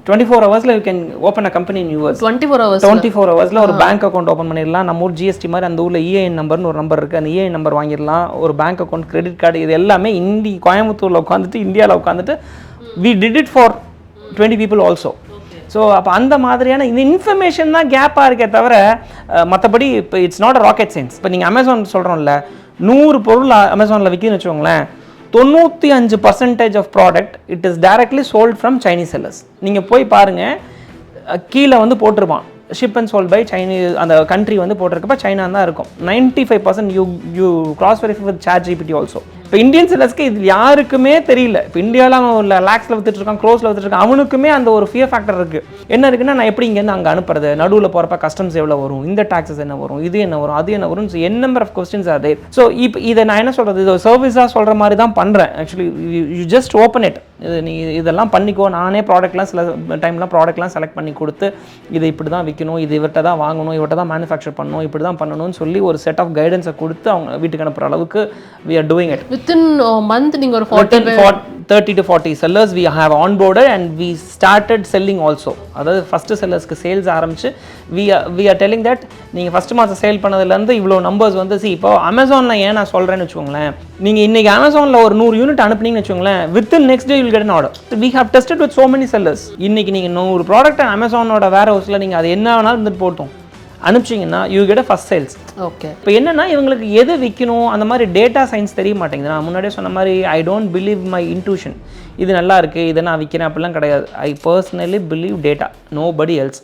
24 ஹவர்ஸில் you can open a company in US. 24 ஹவர்ஸில் ஒரு பேங்க் அக்கௌண்ட் ஓப்பன் பண்ணிடலாம். நம்ம ஊர் ஜிஎஸ்டி மாதிரி அந்த ஊரில் இஐஎன் நம்பர்னு ஒரு நம்பர் இருக்குது, அந்த இஐஎன் நம்பர் வாங்கிடலாம். ஒரு பேங்க் அக்கௌண்ட், கிரெடிட் கார்டு, இது எல்லாமே கோயம்புத்தூரில் உட்காந்துட்டு இந்தியாவில் உட்காந்துட்டு we did it for 20 people also. So அப்போ அந்த மாதிரியான இந்த இன்ஃபர்மேஷன் தான் கேப்பாக இருக்கே தவிர மற்றபடி இப்போ it's not a rocket science. இப்போ நீங்கள் அமேசான் சொல்கிறோம்ல, 100 பொருள் அமேசானில் விற்கிதுன்னு வச்சுக்கோங்களேன், 95% of product it is directly sold from Chinese sellers. நீங்கள் போய் பாருங்கள், கீழே வந்து போட்டிருப்பான் ship and sold by Chinese, அந்த கண்ட்ரி வந்து போட்டிருக்கப்ப சைனா தான் இருக்கும். 95% you cross verify with ChatGPT also. இப்போ இந்தியன் செல்லர்ஸ்க்கு இது யாருக்குமே தெரியல. இப்போ இந்தியாவில் அவன் லேக்ஸில் வித்துட்டு இருக்கான், க்ரோஸில் வித்துட்டு இருக்கான், அவனுக்குமே அந்த ஒரு ஃபியர் ஃபேக்டர் இருக்குது. என்ன இருக்குன்னா, நான் எப்படி இங்கேருந்து அங்கே அனுப்புறது, நடுவில் போகிறப்ப கஸ்டம்ஸ் எவ்வளோ வரும், இந்த டாக்ஸஸ் என்ன வரும், இது என்ன வரும், அது என்ன வரும், n number of questions are there. So இப்போ இதை நான் என்ன சொல்கிறது, இது சர்வீஸாக சொல்கிற மாதிரி தான் பண்ணுறேன். Actually you just open it. இது நீ இதெல்லாம் பண்ணிக்கோ. நானே ப்ராடக்ட்லாம் சில டைம்லாம் ப்ராடக்ட்லாம் செலக்ட் பண்ணி கொடுத்து, இது இப்படி தான் விற்கணும், இது இவர்கிட்ட தான் வாங்கணும், இவர்கிட்ட தான் மேனுஃபேக்சர் பண்ணணும், இப்படி தான் பண்ணணும்னு சொல்லி ஒரு செட் ஆஃப் கைடன்ஸை கொடுத்து அவங்க வீட்டுக்கு அனுப்புகிற அளவுக்கு we are doing it. Within a month நீங்க ஒரு 30 to 40 sellers we have onboarded and we started selling also. அதாவது ஃபர்ஸ்ட் செல்லர்ஸ்க்கு சேல்ஸ் ஆரம்பிச்சு we are telling that நீங்கள் ஃபர்ஸ்ட் மாதம் சேல் பண்ணதுலேருந்து இவ்வளோ நம்பர்ஸ் வந்து இப்போ அமேசானில் ஏன் நான் சொல்கிறேன்னு வச்சுக்கோங்களேன், நீங்கள் இன்றைக்கி அமேசானில் ஒரு 100 யூனிட் அனுப்புனீங்கன்னு வச்சுக்கோங்களேன், within next day will get an order. we have tested with so many sellers. இன்றைக்கி நீங்கள் 100 ப்ராடக்ட் அமேசானோட வேர் ஹவுஸில் நீங்கள் அது என்ன வேணாலும் இருந்துட்டு போட்டோம் அனுப்பிச்சிங்கன்னா you get a first sales. Okay. இப்போ என்னென்னா, இவங்களுக்கு எது விற்கணும் அந்த மாதிரி டேட்டா சயின்ஸ் தெரிய மாட்டேங்குது. நான் முன்னாடியே சொன்ன மாதிரி I don't believe my intuition. இது நல்லா இருக்குது, இதை நான் விற்கிறேன் அப்படிலாம் கிடையாது. I personally believe data, nobody else.